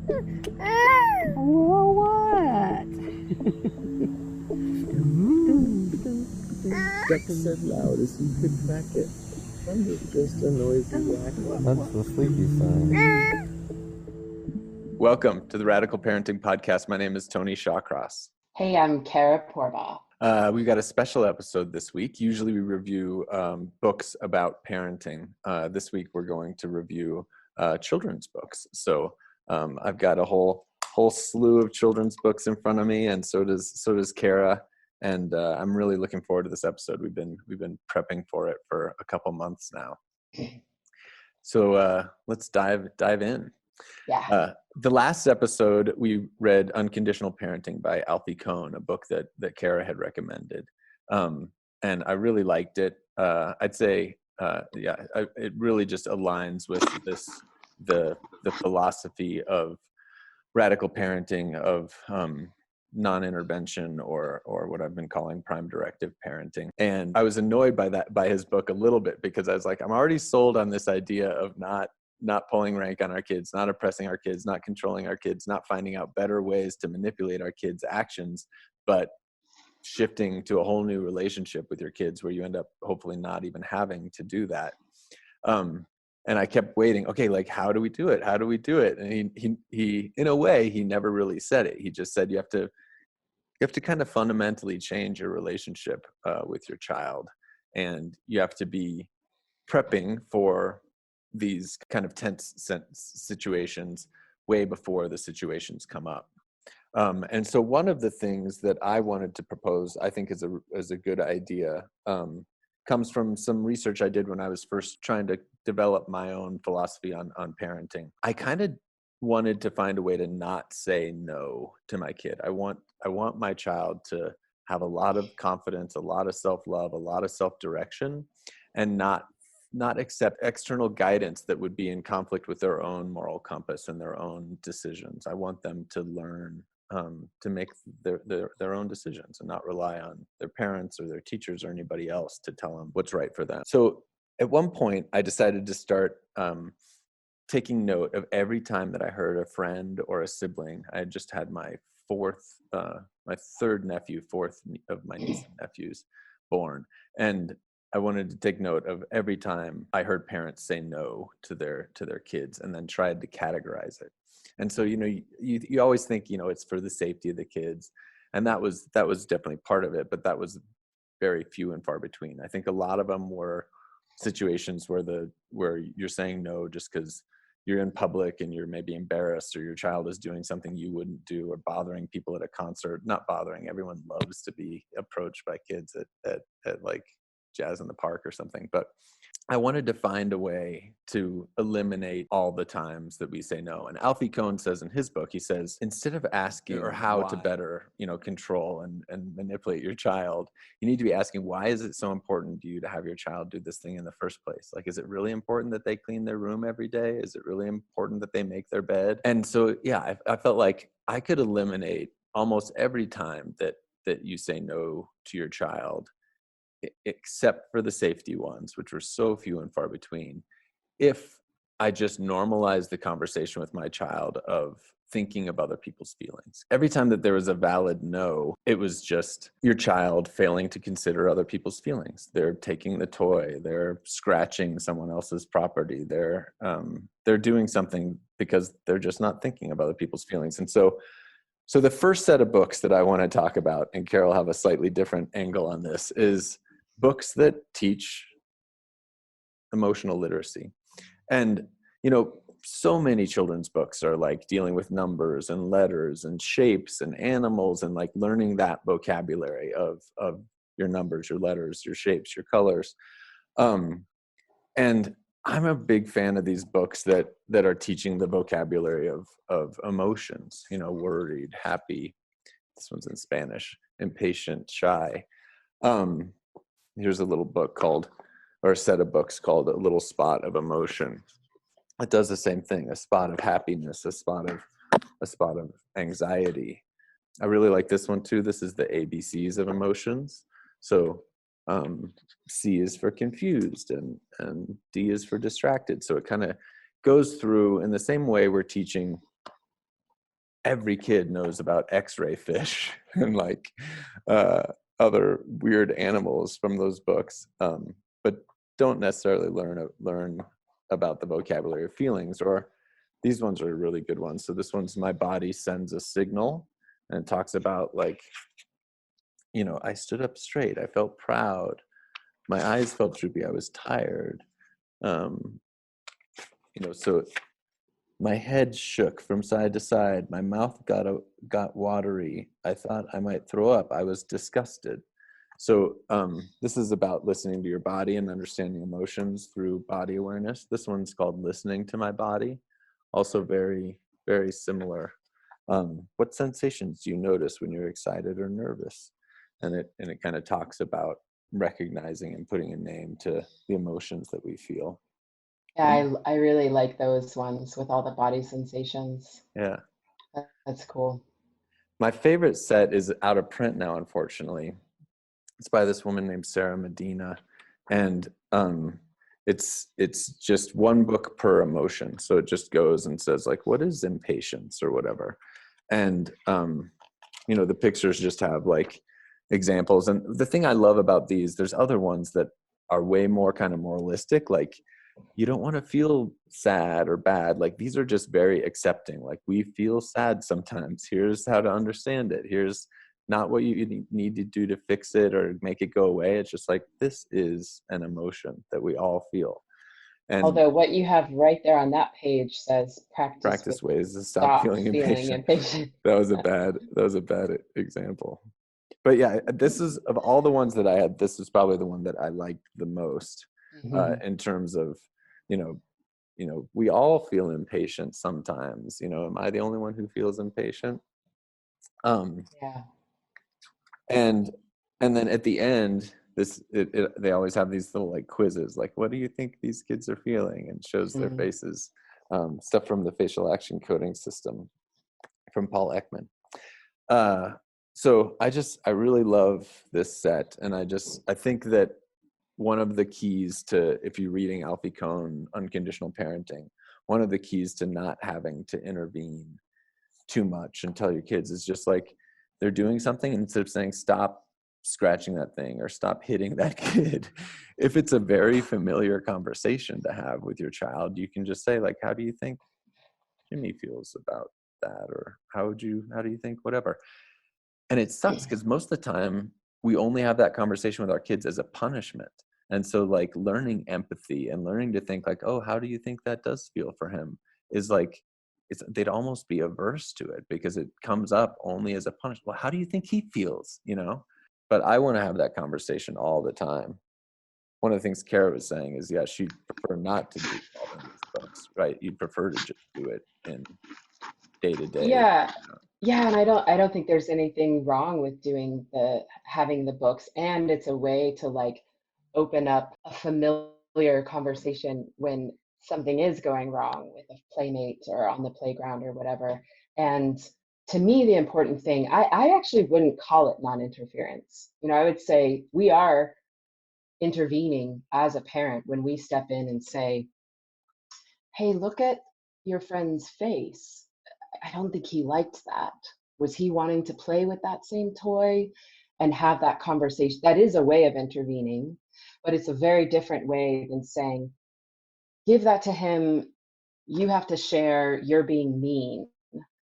Whoa, what? That's as loud as you could crack it. Thunder's just a noisy whack. That's the sleepy sign. Welcome to the Radical Parenting Podcast. My name is Tony Shawcross. Hey, I'm Kara Porba. We've got a special episode this week. Usually we review books about parenting. This week we're going to review children's books. So I've got a whole slew of children's books in front of me, and so does Kara. And I'm really looking forward to this episode. We've been prepping for it for a couple months now. So let's dive in. Yeah. The last episode, we read Unconditional Parenting by Alfie Kohn, a book that Kara had recommended. And I really liked it. I'd say, it really just aligns with the philosophy of radical parenting, of non-intervention, or what I've been calling prime directive parenting. And I was annoyed by his book a little bit, because I was like, I'm already sold on this idea of not pulling rank on our kids, not oppressing our kids, not controlling our kids, not finding out better ways to manipulate our kids' actions, but shifting to a whole new relationship with your kids where you end up hopefully not even having to do that. And I kept waiting. Okay, like, how do we do it? How do we do it? And he in a way, he never really said it. He just said you have to kind of fundamentally change your relationship with your child, and you have to be prepping for these kind of tense situations way before the situations come up. And so one of the things that I wanted to propose, I think is a good idea, comes from some research I did when I was first trying to develop my own philosophy on parenting. I kind of wanted to find a way to not say no to my kid. I want my child to have a lot of confidence, a lot of self-love, a lot of self-direction, and not accept external guidance that would be in conflict with their own moral compass and their own decisions. I want them to learn to make their own decisions and not rely on their parents or their teachers or anybody else to tell them what's right for them. So at one point, I decided to start taking note of every time that I heard a friend or a sibling. I had just had my third nephew, fourth of my nieces and nephews born. And I wanted to take note of every time I heard parents say no to their kids, and then tried to categorize it. And so, you always think, it's for the safety of the kids. And that was definitely part of it, but that was very few and far between. I think a lot of them were situations where you're saying no just because you're in public and you're maybe embarrassed, or your child is doing something you wouldn't do, or bothering people at a concert. Not bothering. Everyone loves to be approached by kids at like Jazz in the Park or something. But I wanted to find a way to eliminate all the times that we say no. And Alfie Kohn says in his book, he says, instead of asking or how to better, control and manipulate your child, you need to be asking, why is it so important to you to have your child do this thing in the first place? Like, is it really important that they clean their room every day? Is it really important that they make their bed? And so, yeah, I felt like I could eliminate almost every time that you say no to your child, except for the safety ones, which were so few and far between, if I just normalized the conversation with my child of thinking of other people's feelings. Every time that there was a valid no, it was just your child failing to consider other people's feelings. They're taking the toy, they're scratching someone else's property, they're doing something because they're just not thinking of other people's feelings. And so the first set of books that I want to talk about, and Carol have a slightly different angle on this, is books that teach emotional literacy. And, so many children's books are like dealing with numbers and letters and shapes and animals, and like learning that vocabulary of your numbers, your letters, your shapes, your colors. And I'm a big fan of these books that are teaching the vocabulary of emotions, worried, happy. This one's in Spanish, impatient, shy. Here's a little book a set of books called A Little Spot of Emotion. It does the same thing, a spot of happiness, a spot of anxiety. I really like this one too. This is the ABCs of emotions. So C is for confused, and D is for distracted. So it kind of goes through in the same way we're teaching every kid knows about X-ray fish and like other weird animals from those books, but don't necessarily learn about the vocabulary of feelings. Or these ones are really good ones. So this one's my body sends a signal, and it talks about like, you know, I stood up straight, I felt proud, my eyes felt droopy, I was tired. You know, so my head shook from side to side, my mouth got watery, I thought I might throw up, I was disgusted. So this is about listening to your body and understanding emotions through body awareness. This one's called Listening to My Body. Also very, very similar. What sensations do you notice when you're excited or nervous? And it kind of talks about recognizing and putting a name to the emotions that we feel. Yeah, I really like those ones with all the body sensations. Yeah. That's cool. My favorite set is out of print now, unfortunately. It's by this woman named Sarah Medina, and it's just one book per emotion. So it just goes and says like, what is impatience or whatever, and you know, the pictures just have like examples. And the thing I love about these, there's other ones that are way more kind of moralistic, like you don't want to feel sad or bad. Like these are just very accepting. Like we feel sad sometimes. Here's how to understand it. Here's not what you need to do to fix it or make it go away. It's just like, this is an emotion that we all feel. And although what you have right there on that page says practice ways to stop feeling impatient. That was a bad example. But yeah, this is, of all the ones that I had, this is probably the one that I liked the most. In terms of, you know, we all feel impatient sometimes. You know, am I the only one who feels impatient? Yeah. And then at the end, they always have these little like quizzes, like, what do you think these kids are feeling? And shows their faces. Stuff from the facial action coding system from Paul Ekman. So I really love this set, and I think that one of the keys to, if you're reading Alfie Kohn, Unconditional Parenting, one of the keys to not having to intervene too much and tell your kids is just like, they're doing something, and instead of saying, stop scratching that thing or stop hitting that kid, if it's a very familiar conversation to have with your child, you can just say like, how do you think Jimmy feels about that? Or how do you think whatever? And it sucks because most of the time we only have that conversation with our kids as a punishment. And so like learning empathy and learning to think like, oh, how do you think that does feel for him, is like, they'd almost be averse to it because it comes up only as a punishment. Well, how do you think he feels, you know? But I want to have that conversation all the time. One of the things Kara was saying is, yeah, she'd prefer not to do all of these books, right? You'd prefer to just do it in day to day. Yeah. Yeah, and I don't think there's anything wrong with having the books, and it's a way to like open up a familiar conversation when something is going wrong with a playmate or on the playground or whatever. And to me, the important thing, I actually wouldn't call it non-interference. You know, I would say we are intervening as a parent when we step in and say, hey, look at your friend's face. I don't think he liked that. Was he wanting to play with that same toy? And have that conversation. That is a way of intervening, but it's a very different way than saying, give that to him. You have to share, you're being mean.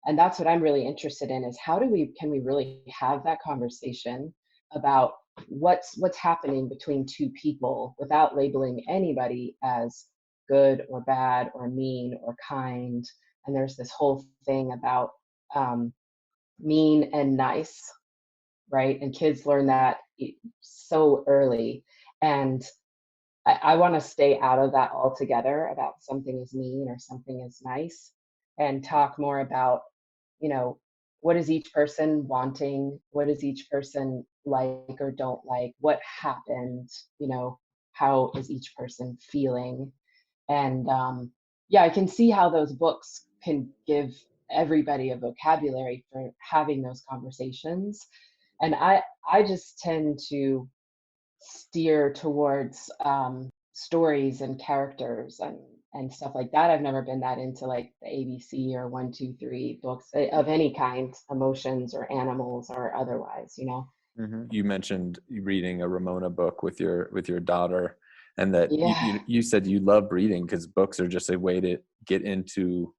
And that's what I'm really interested in, is can we really have that conversation about what's happening between two people without labeling anybody as good or bad or mean or kind. And there's this whole thing about mean and nice, right? And kids learn that so early. And I want to stay out of that altogether, about something is mean or something is nice, and talk more about, you know, what is each person wanting? What is each person like or don't like? What happened? You know, how is each person feeling? And yeah, I can see how those books can give everybody a vocabulary for having those conversations. And I just tend to steer towards stories and characters and stuff like that. I've never been that into like the ABC or 1, 2, 3 books of any kind, emotions or animals or otherwise, you know? You mentioned reading a Ramona book with your daughter, and that Yeah. you said you love reading because books are just a way to get into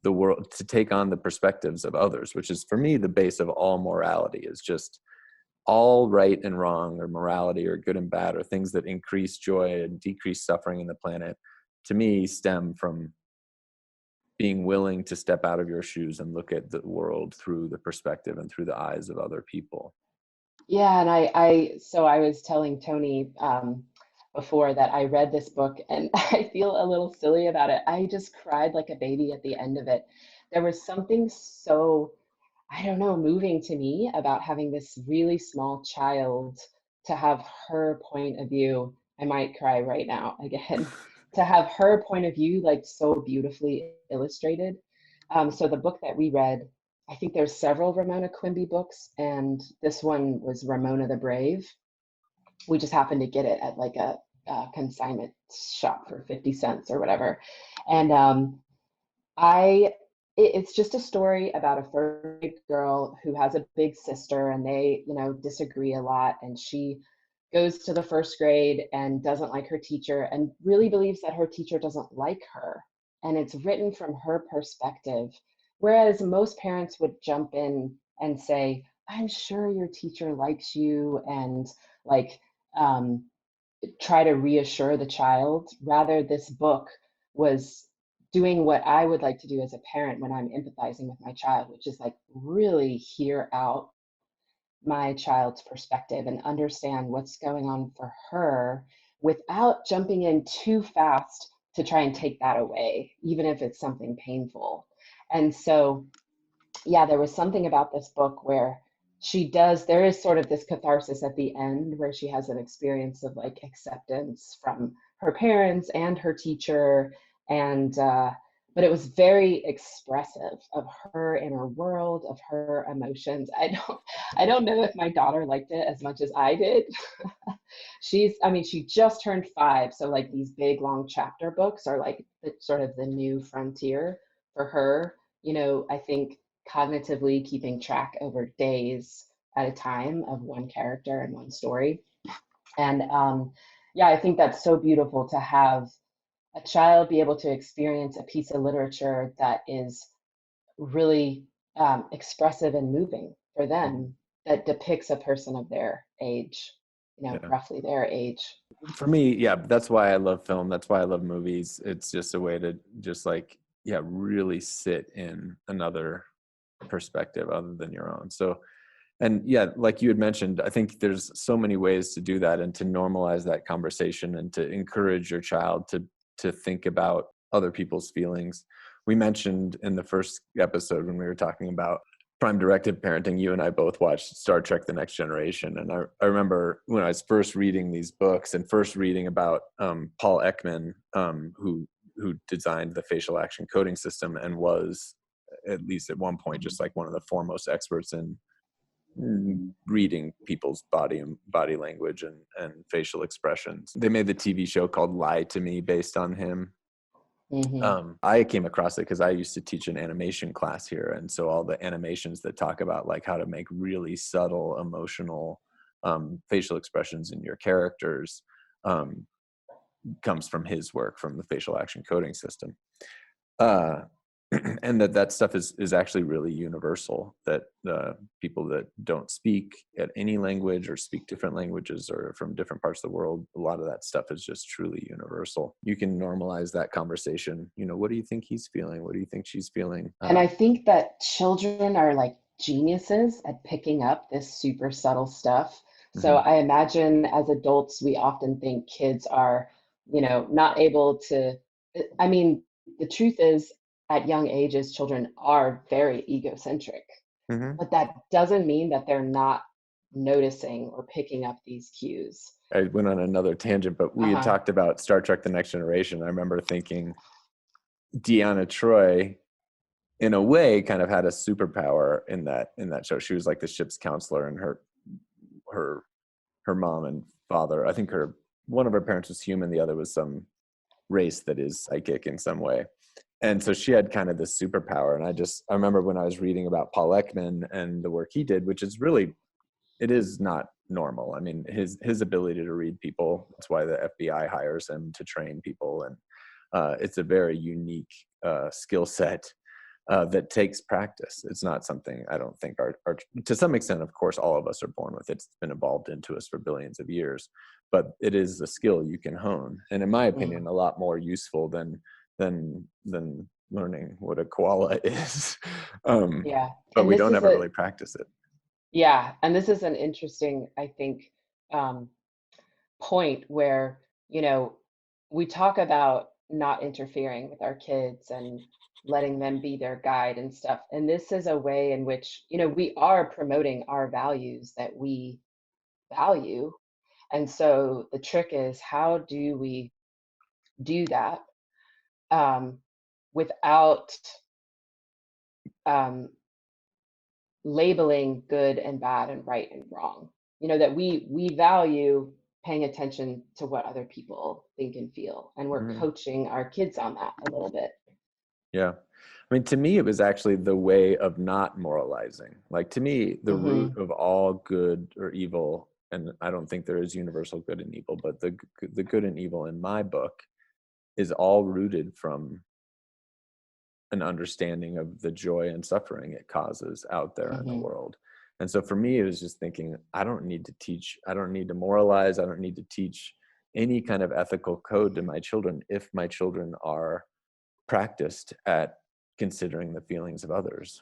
the world, to take on the perspectives of others, which is for me the base of all morality, is just all right and wrong, or morality, or good and bad, or things that increase joy and decrease suffering in the planet, to me stem from being willing to step out of your shoes and look at the world through the perspective and through the eyes of other people. Yeah, and so I was telling Tony before that I read this book and I feel a little silly about it. I just cried like a baby at the end of it. There was something so, I don't know, moving to me about having this really small child, to have her point of view. I might cry right now again. To have her point of view like so beautifully illustrated. So the book that we read, I think there's several Ramona Quimby books, and this one was Ramona the Brave. We just happened to get it at like a consignment shop for 50 cents or whatever. And I it's just a story about a first grade girl who has a big sister, and they, you know, disagree a lot, and she goes to the first grade and doesn't like her teacher and really believes that her teacher doesn't like her. And it's written from her perspective. Whereas most parents would jump in and say, I'm sure your teacher likes you, and like um, try to reassure the child. Rather, this book was doing what I would like to do as a parent when I'm empathizing with my child, which is like really hear out my child's perspective and understand what's going on for her without jumping in too fast to try and take that away, even if it's something painful. And so yeah, there was something about this book where there is sort of this catharsis at the end where she has an experience of like acceptance from her parents and her teacher. And, but it was very expressive of her inner world, of her emotions. I don't know if my daughter liked it as much as I did. I mean, she just turned 5. So like these big long chapter books are like sort of the new frontier for her. You know, I think cognitively keeping track over days at a time of one character and one story. And yeah, I think that's so beautiful to have a child be able to experience a piece of literature that is really expressive and moving for them, that depicts a person of their age, you know, Yeah. roughly their age. For me, yeah, that's why I love film. That's why I love movies. It's just a way to just like, yeah, really sit in another perspective other than your own. So, and yeah, like you had mentioned, I think there's so many ways to do that and to normalize that conversation and to encourage your child to think about other people's feelings. We mentioned in the first episode when we were talking about prime directive parenting, you and I both watched Star Trek: The Next Generation. And I remember when I was first reading these books and first reading about Paul Ekman, who designed the facial action coding system and was, at least at one point, just like one of the foremost experts in reading people's body language and facial expressions. They made the TV show called Lie to Me based on him. Mm-hmm. I came across it because I used to teach an animation class here, and so all the animations that talk about like how to make really subtle emotional facial expressions in your characters um, comes from his work, from the facial action coding system. And that stuff is actually really universal, that people that don't speak at any language or speak different languages or from different parts of the world, a lot of that stuff is just truly universal. You can normalize that conversation. You know, what do you think he's feeling? What do you think she's feeling? And I think that children are like geniuses at picking up this super subtle stuff. So Mhm. I imagine as adults, we often think kids are, you know, not able to. I mean, the truth is, at young ages, children are very egocentric, Mhm. but that doesn't mean that they're not noticing or picking up these cues. I went on another tangent, but we had Uh-huh. talked about Star Trek: The Next Generation. I remember thinking Deanna Troi, in a way, kind of had a superpower in that show. She was like the ship's counselor, and her her mom and father, I think one of her parents was human, the other was some race that is psychic in some way. And so she had kind of this superpower. And I remember when I was reading about Paul Ekman and the work he did, which is really, it is not normal. I mean, his ability to read people, that's why the FBI hires him to train people. And it's a very unique skill set that takes practice. It's not something I don't think our to some extent, of course, all of us are born with. It's been evolved into us for billions of years, but it is a skill you can hone. And in my opinion, a lot more useful than learning what a koala is. Yeah. But And we this don't is ever really practice it. yeah. And this is an interesting, I think, um, point where, you know, we talk about not interfering with our kids and letting them be their guide and stuff. And this is a way in which, you know, we are promoting our values that we value. And so the trick is, how do we do that um, without um, labeling good and bad and right and wrong? You know, that we value paying attention to what other people think and feel, and we're Mhm. coaching our kids on that a little bit. Yeah. I mean, to me, it was actually the way of not moralizing. Like, to me, the root of all good or evil, and I don't think there is universal good and evil, but the good and evil in my book is all rooted from an understanding of the joy and suffering it causes out there in the Hmm. world. And so for me, it was just thinking, I don't need to moralize, I don't need to teach any kind of ethical code to my children if my children are practiced at considering the feelings of others.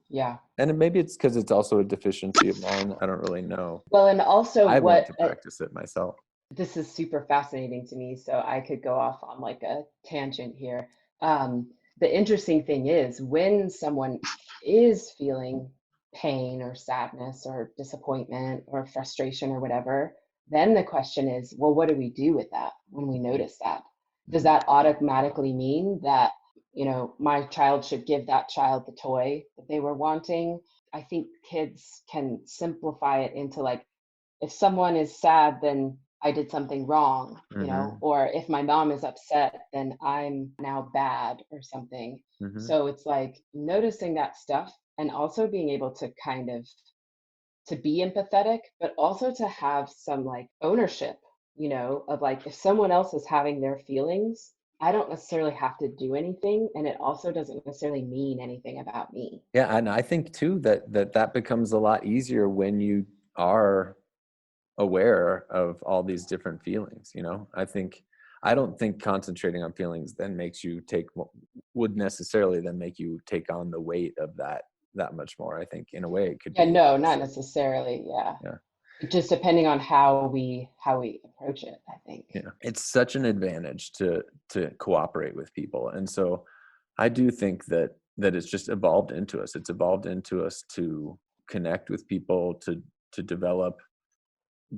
Yeah. And maybe it's because it's also a deficiency of mine. I don't really know. Well, and also I want what to practice it myself. this is super fascinating to me, so I could go off on like a tangent here. The interesting thing is, when someone is feeling pain or sadness or disappointment or frustration or whatever, then the question is, well, what do we do with that when we notice that? Does that automatically mean that, you know, my child should give that child the toy that they were wanting? I think kids can simplify it into like, if someone is sad, then I did something wrong, you know, Mm-hmm. or if my mom is upset, then I'm now bad or something. Mm-hmm. So it's like noticing that stuff and also being able to kind of to be empathetic, but also to have some like ownership, you know, of like, if someone else is having their feelings, I don't necessarily have to do anything. And it also doesn't necessarily mean anything about me. Yeah, and I think too that becomes a lot easier when you are aware of all these different feelings. I don't think concentrating on feelings then makes you would necessarily then make you take on the weight of that much more. I think in a way it could Yeah, be the no, not opposite. necessarily. Yeah. Yeah. Just depending on how we approach it, I think. Yeah, it's such an advantage to cooperate with people. And so I do think that it's just evolved into us. It's evolved into us to connect with people, to develop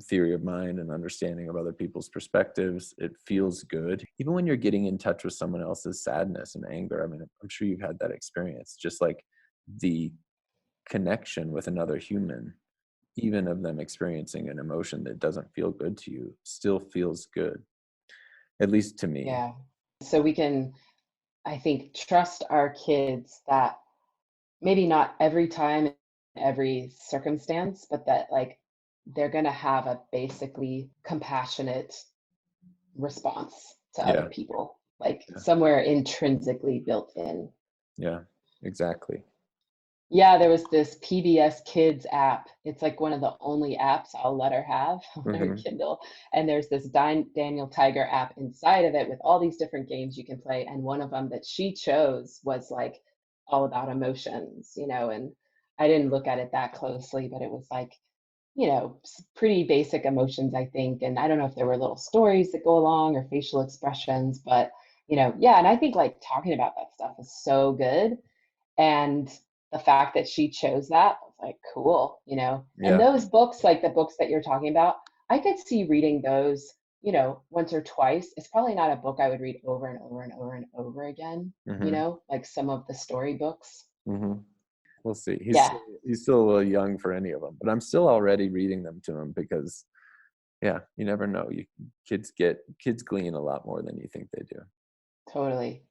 theory of mind and understanding of other people's perspectives. It feels good. Even when you're getting in touch with someone else's sadness and anger. I mean, I'm sure you've had that experience, just like the connection with another human, even of them experiencing an emotion that doesn't feel good to you, still feels good, at least to me. Yeah. So we can, I think, trust our kids that maybe not every time, every circumstance, but that like they're going to have a basically compassionate response to other Yeah, people, like yeah, somewhere intrinsically built in. yeah, exactly. Yeah, there was this PBS Kids app. It's like one of the only apps I'll let her have on her Hmm. Kindle. And there's this Daniel Tiger app inside of it with all these different games you can play. And one of them that she chose was like all about emotions, you know. And I didn't look at it that closely, but it was like, you know, pretty basic emotions, I think. And I don't know if there were little stories that go along or facial expressions, but, you know, yeah. And I think like talking about that stuff is so good. And the fact that she chose that, I was like, cool, you know. And Yeah. those books, like the books that you're talking about, I could see reading those, you know, once or twice. It's probably not a book I would read over and over and over and over again, you Hmm. know, like some of the story books. Hmm. We'll see. Yeah. He's still a little young for any of them, but I'm still already reading them to him because Yeah, you never know. Kids glean a lot more than you think they do. Totally.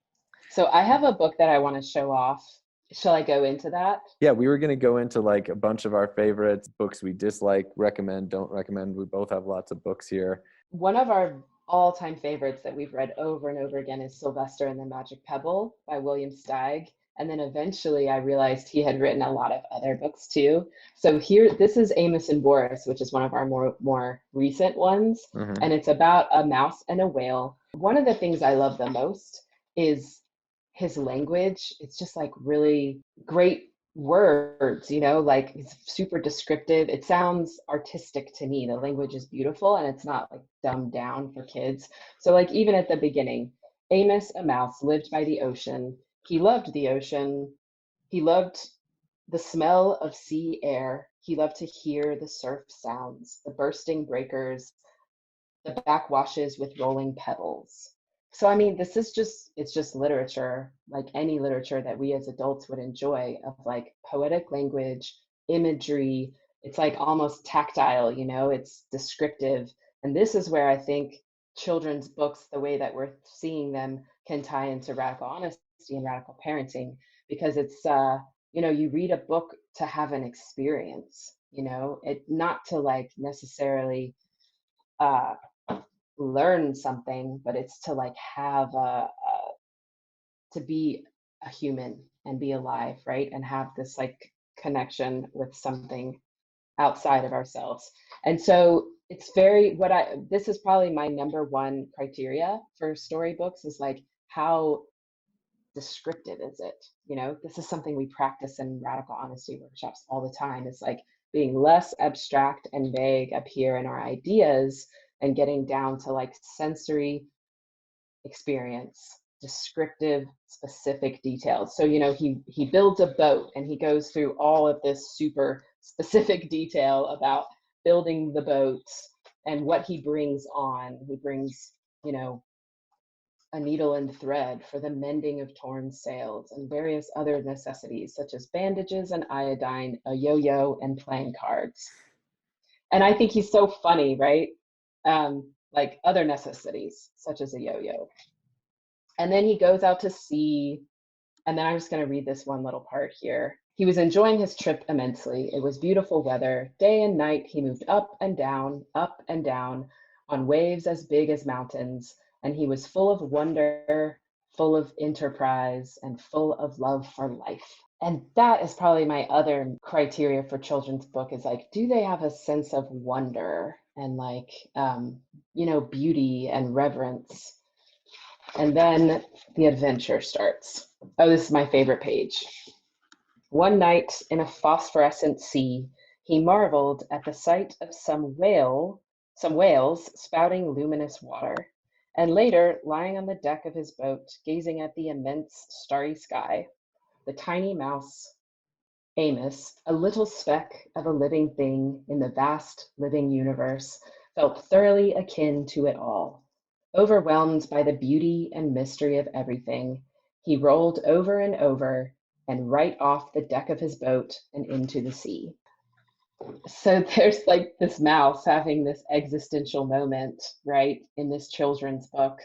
So I have a book that I want to show off. Shall I go into that? Yeah, we were going to go into like a bunch of our favorites, books we dislike, recommend, don't recommend. We both have lots of books here. One of our all-time favorites that we've read over and over again is Sylvester and the Magic Pebble by William Steig. And then eventually I realized he had written a lot of other books too. So here, this is Amos and Boris, which is one of our more recent ones. Mm-hmm. And it's about a mouse and a whale. One of the things I love the most is his language. It's just like really great words, like it's super descriptive. It sounds artistic to me. The language is beautiful and it's not like dumbed down for kids. So like even at the beginning, Amos, a mouse, lived by the ocean. He loved the ocean. He loved the smell of sea air. He loved to hear the surf sounds, the bursting breakers, the backwashes with rolling pebbles. So I mean, it's just literature, like any literature that we as adults would enjoy, of like poetic language, imagery. It's like almost tactile, it's descriptive. And this is where I think children's books, the way that we're seeing them, can tie into radical honesty and radical parenting, because it's you read a book to have an experience, it not to like necessarily uh learn something, but it's to like have to be a human and be alive, right? And have this like connection with something outside of ourselves. And so it's very this is probably my number one criteria for storybooks, is like, how descriptive is it? This is something we practice in radical honesty workshops all the time. It's like being less abstract and vague up here in our ideas and getting down to like sensory experience, descriptive, specific details. So, he builds a boat and he goes through all of this super specific detail about building the boat and what he brings on. He brings, a needle and thread for the mending of torn sails, and various other necessities such as bandages and iodine, a yo-yo, and playing cards. And I think he's so funny, right? Like other necessities such as a yo-yo. And then he goes out to sea. And then I'm just going to read this one little part here. He was enjoying his trip immensely. It was beautiful weather. Day and night, he moved up and down on waves as big as mountains. And he was full of wonder, full of enterprise, and full of love for life. And that is probably my other criteria for children's book, is like, do they have a sense of wonder and like, beauty and reverence? And then the adventure starts. Oh, this is my favorite page. One night in a phosphorescent sea, he marveled at the sight of some whales spouting luminous water. And later, lying on the deck of his boat, gazing at the immense starry sky, the tiny mouse, Amos, a little speck of a living thing in the vast living universe, felt thoroughly akin to it all. Overwhelmed by the beauty and mystery of everything, he rolled over and over and right off the deck of his boat and into the sea. So there's like this mouse having this existential moment, right, in this children's book.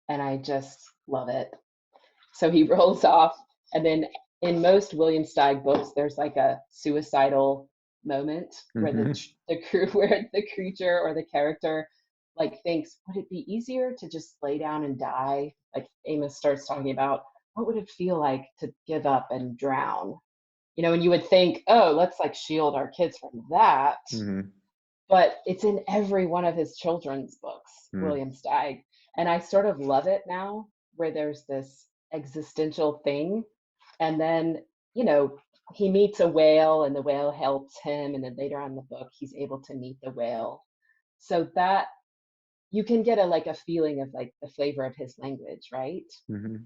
And I just love it. So he rolls off, and then in most William Steig books, there's like a suicidal moment where where the creature or the character like thinks, would it be easier to just lay down and die? Like Amos starts talking about, what would it feel like to give up and drown? And you would think, oh, let's like shield our kids from that. Mm-hmm. But it's in every one of his children's books, William Steig. And I sort of love it now, where there's this existential thing. And then, he meets a whale and the whale helps him. And then later on in the book, he's able to meet the whale. So that you can get a feeling of like the flavor of his language, right? Mm-hmm.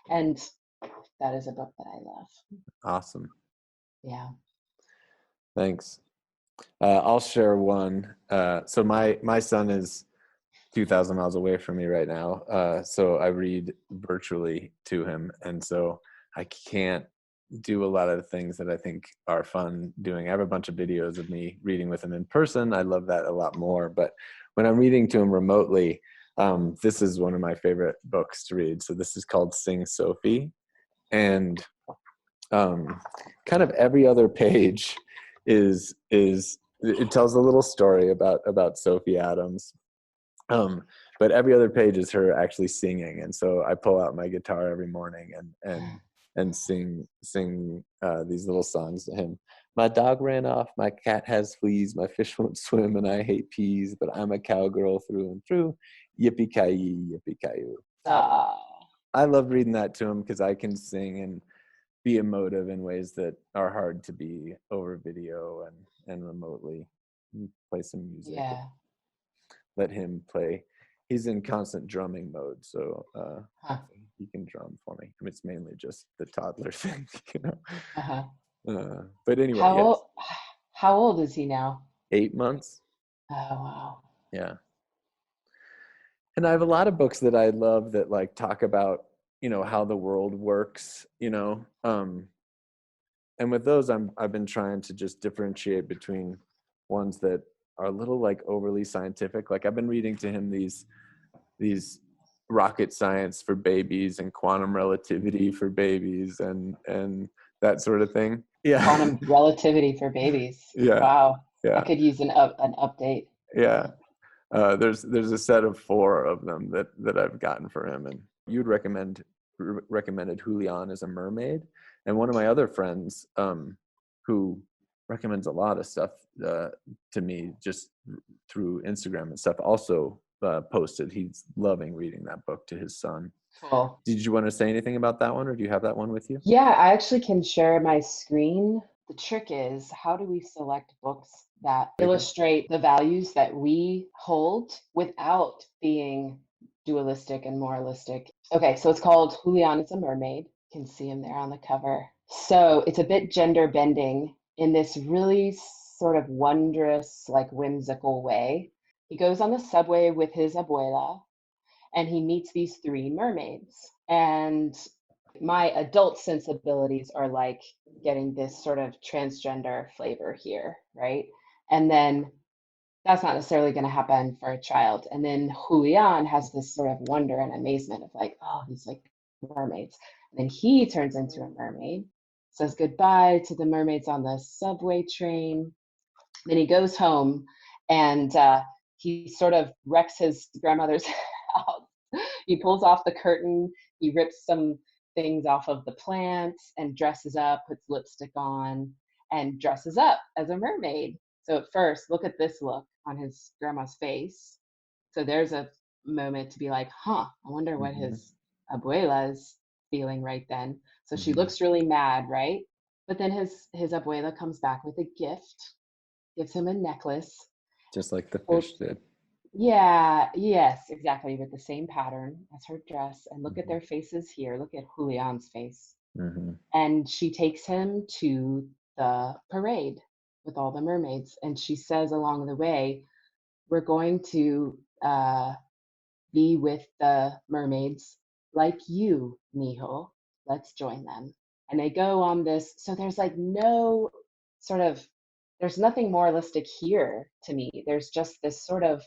And that is a book that I love. Awesome. Yeah. Thanks. I'll share one. So my son is 2,000 miles away from me right now. So I read virtually to him. And so I can't do a lot of the things that I think are fun doing. I have a bunch of videos of me reading with him in person. I love that a lot more. But when I'm reading to him remotely, this is one of my favorite books to read. So this is called Sing Sophie. And kind of every other page is it tells a little story about Sophie Adams. But every other page is her actually singing. And so I pull out my guitar every morning and sing these little songs to him. My dog ran off, my cat has fleas, my fish won't swim, and I hate peas, but I'm a cowgirl through and through. Yippee-ki-yay, yippee-ki-yoo. I love reading that to him because I can sing and be emotive in ways that are hard to be over video and remotely. Play some music. Yeah. Let him play. He's in constant drumming mode, so he can drum for me. I mean, it's mainly just the toddler thing, you know. But anyway, how old is he now? 8 months. Oh wow. Yeah. And I have a lot of books that I love that like talk about, you know, how the world works, you know. And with those, I've been trying to just differentiate between ones that are a little like overly scientific. Like I've been reading to him these rocket science for babies and quantum relativity for babies and that sort of thing. Yeah. Quantum relativity for babies. Yeah. Wow. Yeah. I could use an update. Yeah. There's a set of 4 of them that I've gotten for him, and you'd recommended Julian as a mermaid, and one of my other friends who recommends a lot of stuff to me just through Instagram and stuff also posted he's loving reading that book to his son. Cool. Did you want to say anything about that one, or do you have that one with you? Yeah, I actually can share my screen. The trick is, how do we select books that illustrate the values that we hold without being dualistic and moralistic? Okay, so it's called Julian is a Mermaid. You can see him there on the cover. So it's a bit gender bending in this really sort of wondrous, like whimsical way. He goes on the subway with his abuela, and he meets these 3 mermaids. And my adult sensibilities are like getting this sort of transgender flavor here, right? And then that's not necessarily going to happen for a child. And then Julian has this sort of wonder and amazement of like, oh, these like mermaids. And then he turns into a mermaid, says goodbye to the mermaids on the subway train. Then he goes home and he sort of wrecks his grandmother's house. He pulls off the curtain, he rips some things off of the plants and dresses up, puts lipstick on, and dresses up as a mermaid. So at first, look at this look on his grandma's face. So there's a moment to be like, I wonder what his abuela's feeling right then. So she looks really mad, right? But then his abuela comes back with a gift, gives him a necklace. Just like the fish did. Yeah, yes, exactly, with the same pattern as her dress. And look at their faces here. Look at Julian's face. And she takes him to the parade with all the mermaids. And she says along the way, we're going to be with the mermaids like you, Mijo. Let's join them. And they go on this. So there's like no sort of, there's nothing moralistic here to me. There's just this sort of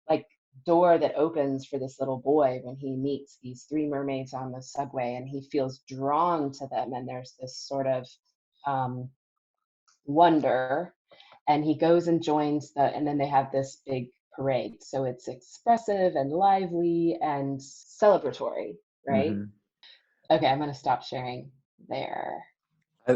like door that opens for this little boy when he meets these 3 mermaids on the subway, and he feels drawn to them, and there's this sort of wonder, and he goes and joins and then they have this big parade, so it's expressive and lively and celebratory, right? Okay, I'm going to stop sharing there.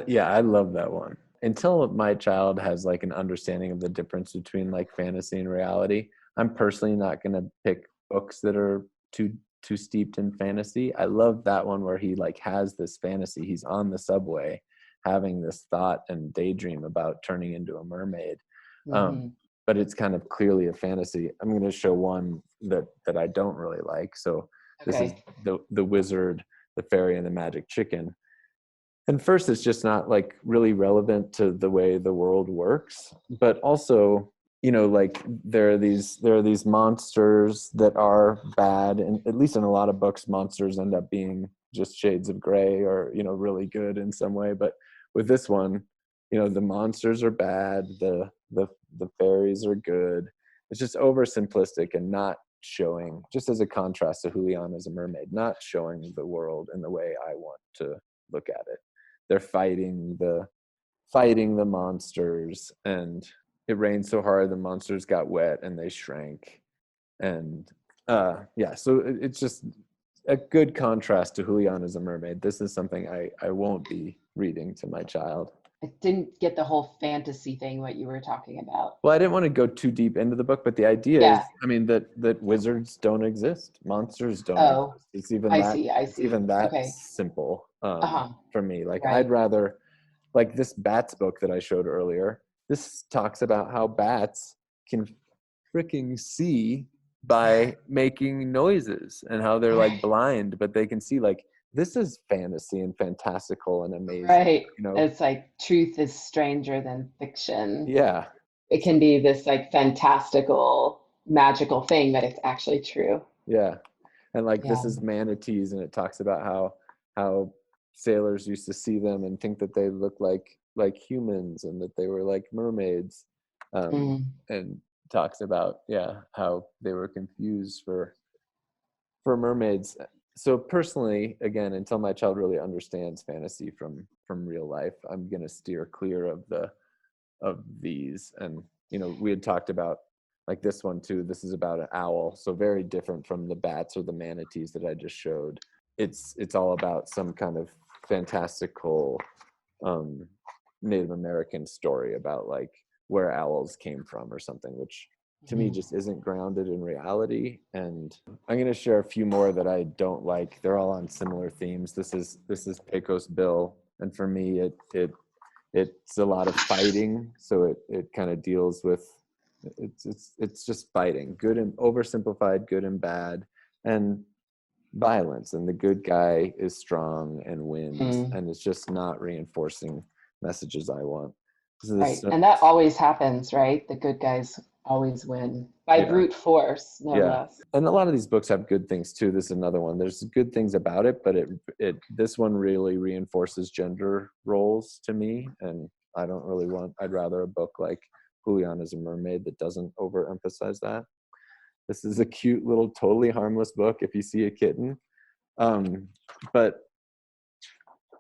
Yeah, I love that one. Until my child has like an understanding of the difference between like fantasy and reality, I'm personally not going to pick books that are too steeped in fantasy. I love that one where he like has this fantasy. He's on the subway having this thought and daydream about turning into a mermaid. But it's kind of clearly a fantasy. I'm going to show one that I don't really like. So this is the Wizard, the Fairy, and the Magic Chicken. And first, it's just not like really relevant to the way the world works, but also, you know, like there are these monsters that are bad, and at least in a lot of books, monsters end up being just shades of gray or, you know, really good in some way. But with this one, you know, the monsters are bad, the fairies are good. It's just oversimplistic and not showing, just as a contrast to Julian as a mermaid, not showing the world in the way I want to look at it. They're fighting the monsters, and it rained so hard the monsters got wet and they shrank. And so it's just a good contrast to Julian as a mermaid. This is something I won't be reading to my child. I didn't get the whole fantasy thing, what you were talking about. Well, I didn't want to go too deep into the book, but the idea is, I mean, that wizards don't exist, monsters don't exist. It's even I that. see. It's even that Okay. simple for me. Like, Right. I'd rather, like this bats book that I showed earlier. This talks about how bats can freaking see by making noises, and how they're like blind, but they can see. Like, this is fantasy and fantastical and amazing. Right. You know, It's like truth is stranger than fiction. yeah. It can be this like fantastical, magical thing, but it's actually true. Yeah. And like, Yeah. this is manatees, and it talks about how sailors used to see them and think that they looked like humans, and that they were like mermaids. And talks about how they were confused for mermaids. So personally, again, until my child really understands fantasy from real life, I'm gonna steer clear of these. And you know, we had talked about like this one too. This is about an owl, so very different from the bats or the manatees that I just showed. It's all about some kind of fantastical Native American story about like where owls came from or something, which to me just isn't grounded in reality. And I'm going to share a few more that I don't like. They're all on similar themes. This is Pecos Bill, and for me it's a lot of fighting, so it kind of deals with it's just fighting, good and oversimplified, good and bad, and violence, and the good guy is strong and wins, and it's just not reinforcing messages I want. Right. And that always happens, right? The good guys always win by brute force, no less. And a lot of these books have good things too. This is another one. There's good things about it, but this one really reinforces gender roles to me, and I don't really want. I'd rather a book like Julian as a Mermaid that doesn't overemphasize that. This is a cute little, totally harmless book if you see a kitten, but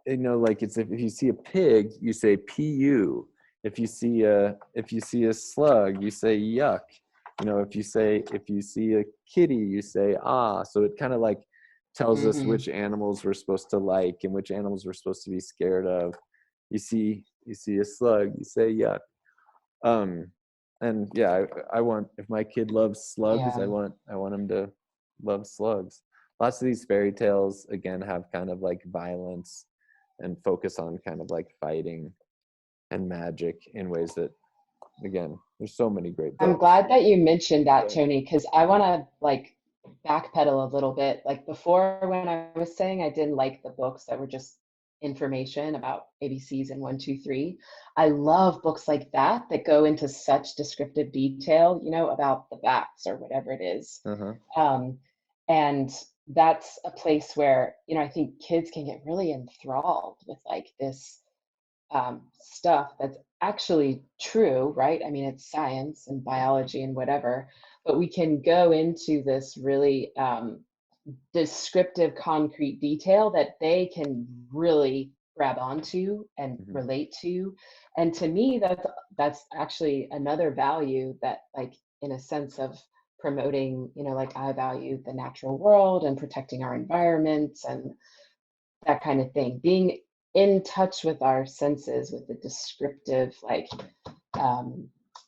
you know, like it's if you see a pig, you say "pu." If you see a slug, you say "yuck." You know, if you see a kitty, you say "ah." So it kind of like tells us which animals we're supposed to like and which animals we're supposed to be scared of. You see a slug, you say "yuck." And yeah, I want, if my kid loves slugs, I want him to love slugs. Lots of these fairy tales again have kind of like violence and focus on kind of like fighting and magic in ways that, again, there's so many great books. I'm glad that you mentioned that, Tony, because I want to like backpedal a little bit. Like before, when I was saying I didn't like the books that were just information about ABCs and 1, 2, 3, I love books like that go into such descriptive detail, you know, about the bats or whatever it is. And that's a place where, you know, I think kids can get really enthralled with like this stuff that's actually true, right? I mean, it's science and biology and whatever, but we can go into this really descriptive, concrete detail that they can really grab onto and relate to. And to me, that's actually another value that, like, in a sense of promoting, you know, like I value the natural world and protecting our environments and that kind of thing. Being in touch with our senses, with the descriptive, like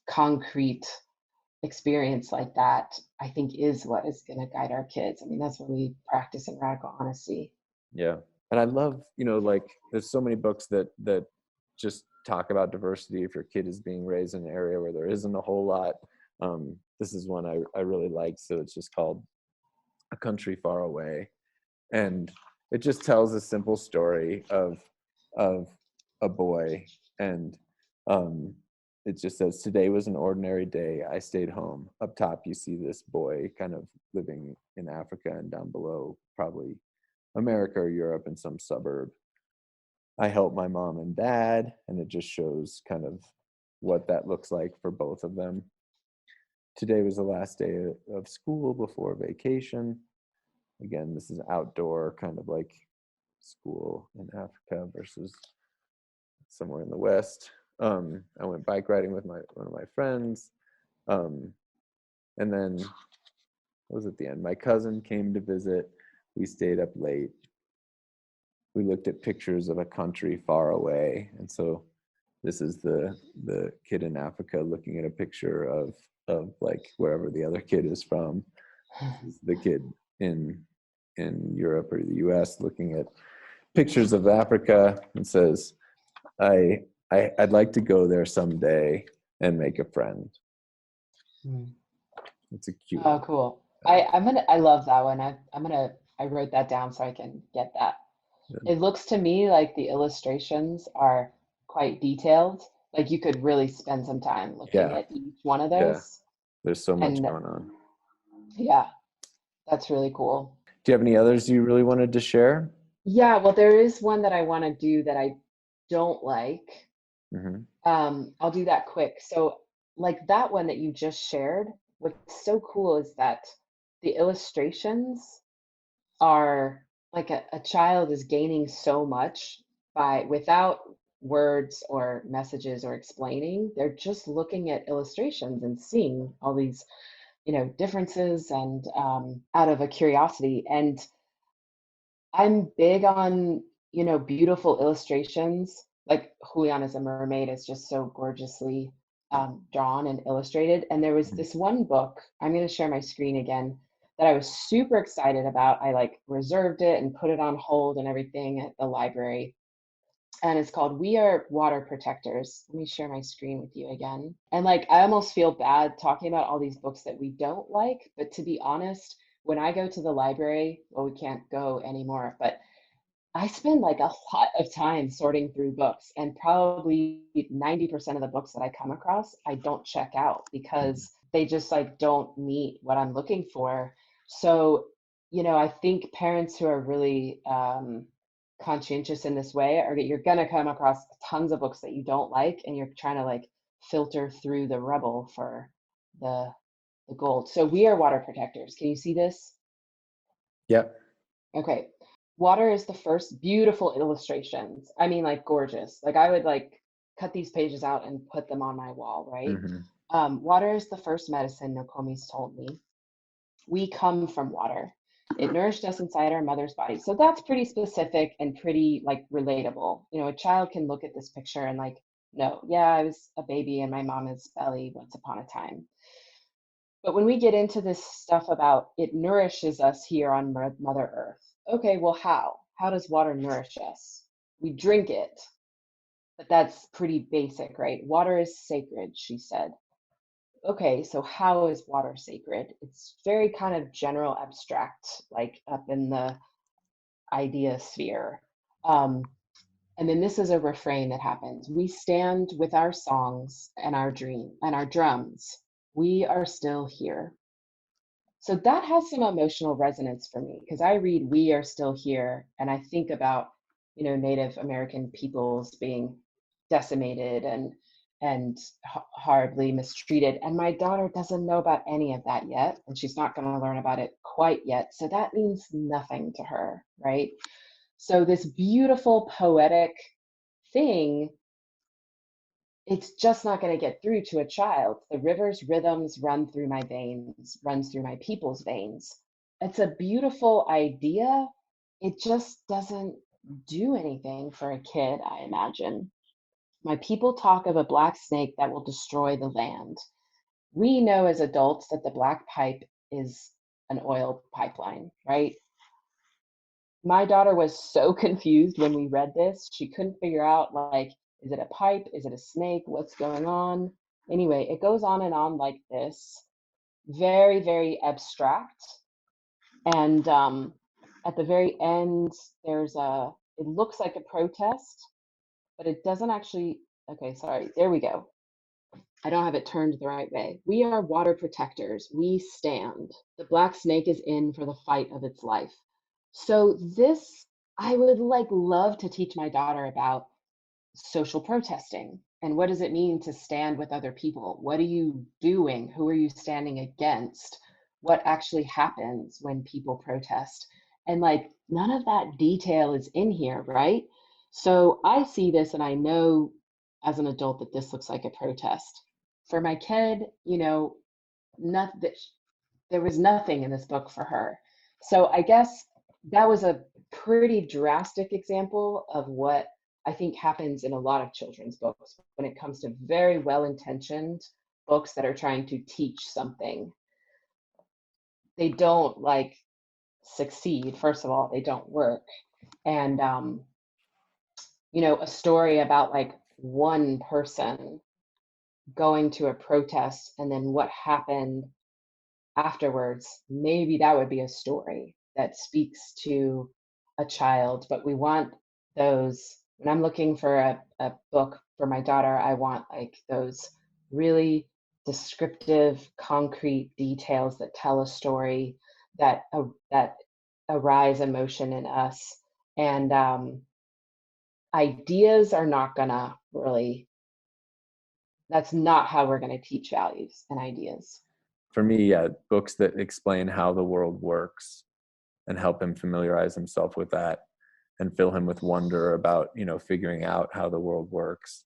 concrete experience like that, I think is what is going to guide our kids. I mean, that's what we practice in Radical Honesty. Yeah. And I love, you know, like there's so many books that just talk about diversity if your kid is being raised in an area where there isn't a whole lot. This is one I really like. So it's just called A Country Far Away. And it just tells a simple story of a boy. And it just says, today was an ordinary day. I stayed home. Up top, you see this boy kind of living in Africa, and down below, probably America or Europe in some suburb. I help my mom and dad, and it just shows kind of what that looks like for both of them. Today was the last day of school before vacation. Again, this is outdoor, kind of like school in Africa versus somewhere in the West. I went bike riding with one of my friends. And then, what was at the end? My cousin came to visit. We stayed up late. We looked at pictures of a country far away. And so this is the kid in Africa looking at a picture of like wherever the other kid is from. The kid in Europe or the US looking at pictures of Africa and says, I'd like to go there someday and make a friend. It's a cute. Oh, cool. I love that one. I wrote that down so I can get that. Yeah. It looks to me like the illustrations are quite detailed. Like you could really spend some time looking at each one of those. Yeah. There's so much And going on. yeah, that's really cool. Do you have any others you really wanted to share? Yeah, well, there is one that I want to do that I don't like. Mm-hmm. I'll do that quick. So, like that one that you just shared, what's so cool is that the illustrations are like a child is gaining so much by without words or messages or explaining. They're just looking at illustrations and seeing all these, differences and out of a curiosity. And I'm big on, beautiful illustrations. Like Julian as a Mermaid is just so gorgeously drawn and illustrated. And there was this one book, I'm going to share my screen again, that I was super excited about. I like reserved it and put it on hold and everything at the library. And it's called We Are Water Protectors. Let me share my screen with you again. And like, I almost feel bad talking about all these books that we don't like. But to be honest, when I go to the library, well, we can't go anymore, but I spend like a lot of time sorting through books, and probably 90% of the books that I come across, I don't check out because they just like don't meet what I'm looking for. So, I think parents who are really conscientious in this way you're going to come across tons of books that you don't like, and you're trying to like filter through the rubble for the gold. So We Are Water Protectors. Can you see this? Yep. Okay. Water is the first beautiful illustrations. I mean, like gorgeous. Like I would like cut these pages out and put them on my wall, right? Mm-hmm. Water is the first medicine, Nokomi's told me. We come from water. It nourished us inside our mother's body. So that's pretty specific and pretty like relatable. A child can look at this picture and like, no, yeah, I was a baby in my mama's belly once upon a time. But when we get into this stuff about it nourishes us here on Mother Earth, okay, well, how? How does water nourish us? We drink it, but that's pretty basic, right? Water is sacred, she said. Okay, so how is water sacred? It's very kind of general abstract, like up in the idea sphere. And then this is a refrain that happens. We stand with our songs and our dream and our drums. We are still here. So that has some emotional resonance for me because I read We Are Still Here and I think about, Native American peoples being decimated and horribly mistreated. And my daughter doesn't know about any of that yet, and she's not going to learn about it quite yet. So that means nothing to her, right? So this beautiful poetic thing, it's just not going to get through to a child. The river's rhythms run through my veins, runs through my people's veins. It's a beautiful idea. It just doesn't do anything for a kid, I imagine. My people talk of a black snake that will destroy the land. We know as adults that the black pipe is an oil pipeline, right? My daughter was so confused when we read this. She couldn't figure out, like, is it a pipe? Is it a snake? What's going on? Anyway, it goes on and on like this. Very, very abstract. And at the very end, it looks like a protest, but it doesn't actually, okay, sorry, there we go. I don't have it turned the right way. We are water protectors. We stand. The black snake is in for the fight of its life. So this, I would like love to teach my daughter about social protesting and what does it mean to stand with other people? What are you doing? Who are you standing against? What actually happens when people protest? And like none of that detail is in here, right? So I see this and I know as an adult that this looks like a protest. For my kid, you know, not that there was nothing in this book for her. So I guess that was a pretty drastic example of what I think happens in a lot of children's books when it comes to very well-intentioned books that are trying to teach something. They don't like succeed. First of all, they don't work. And you know, a story about like one person going to a protest and then what happened afterwards, maybe that would be a story that speaks to a child. But we want those, when I'm looking for a book for my daughter, I want like those really descriptive, concrete details that tell a story, that arise emotion in us. And ideas are not gonna really, that's not how we're gonna teach values and ideas. For me, yeah, books that explain how the world works and help him familiarize himself with that and fill him with wonder about, you know, figuring out how the world works.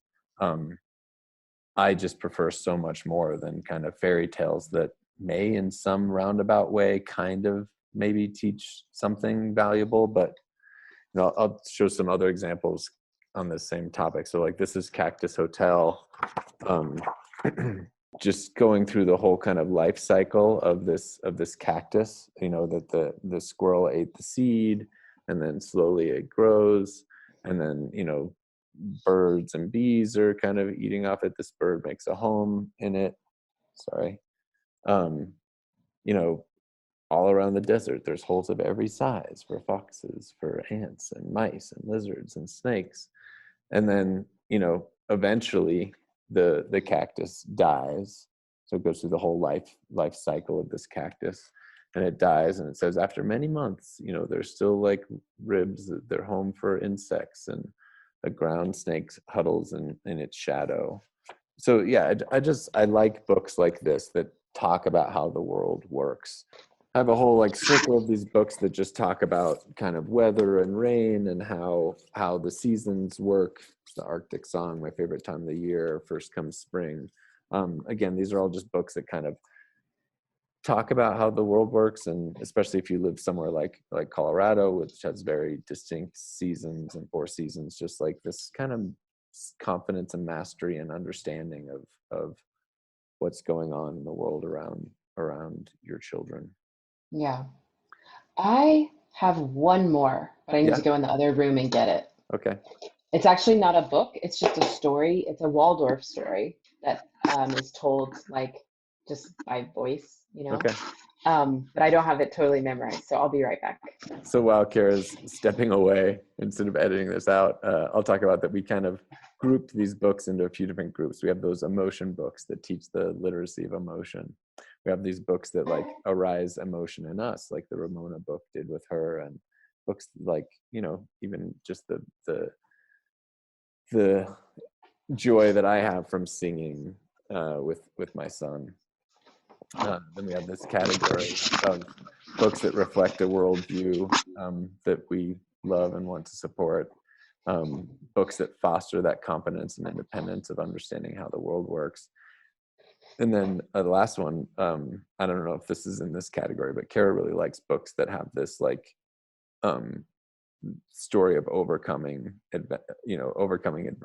I just prefer so much more than kind of fairy tales that may in some roundabout way kind of maybe teach something valuable. But you know, I'll show some other examples on this same topic. So like this is Cactus Hotel. Just going through the whole kind of life cycle of this cactus, you know, that the squirrel ate the seed and then slowly it grows, and then, you know, birds and bees are kind of eating off it. This bird makes a home in it. Sorry. You know, all around the desert there's holes of every size for foxes, for ants and mice and lizards and snakes. And then, you know, eventually the cactus dies. So it goes through the whole life cycle of this cactus, and it dies, and it says after many months, you know, there's still like ribs, they're home for insects, and a ground snake huddles in its shadow. So yeah, I like books like this that talk about how the world works. I have a whole like circle of these books that just talk about kind of weather and rain and how the seasons work. The Arctic song, my favorite time of the year, first comes spring. Again, these are all just books that kind of talk about how the world works, and especially if you live somewhere like Colorado, which has very distinct seasons and 4 seasons, just like this kind of confidence and mastery and understanding of what's going on in the world around your children. Yeah. I have one more, but I need to Yeah. go in the other room and get it. Okay. It's actually not a book, it's just a story. It's a Waldorf story that is told like just by voice, you know. Okay. But I don't have it totally memorized, so I'll be right back. So while Kara's stepping away, instead of editing this out, I'll talk about that we kind of grouped these books into a few different groups. We have those emotion books that teach the literacy of emotion. We have these books that like arise emotion in us, like the Ramona book did with her, and books like, you know, even just the joy that I have from singing with my son. Then we have this category of books that reflect a worldview that we love and want to support. Books that foster that confidence and independence of understanding how the world works. And then the last one, I don't know if this is in this category, but Kara really likes books that have this like story of overcoming adversity,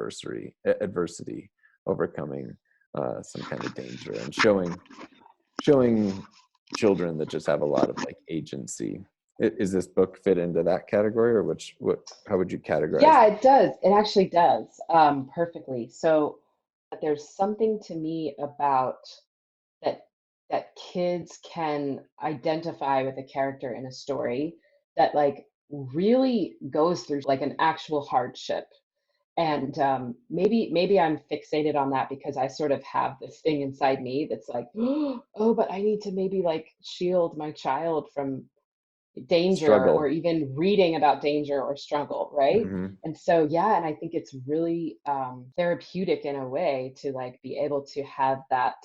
overcoming some kind of danger, and showing children that just have a lot of like agency. Is this book fit into that category, or how would you categorize Yeah, it? it does. It actually does perfectly. So there's something to me about that kids can identify with a character in a story that like really goes through like an actual hardship. And maybe I'm fixated on that because I sort of have this thing inside me that's like, oh, but I need to maybe like shield my child from, danger, struggle. or even reading about danger or struggle, right? Hmm. And so, yeah, and I think it's really therapeutic in a way to like be able to have that.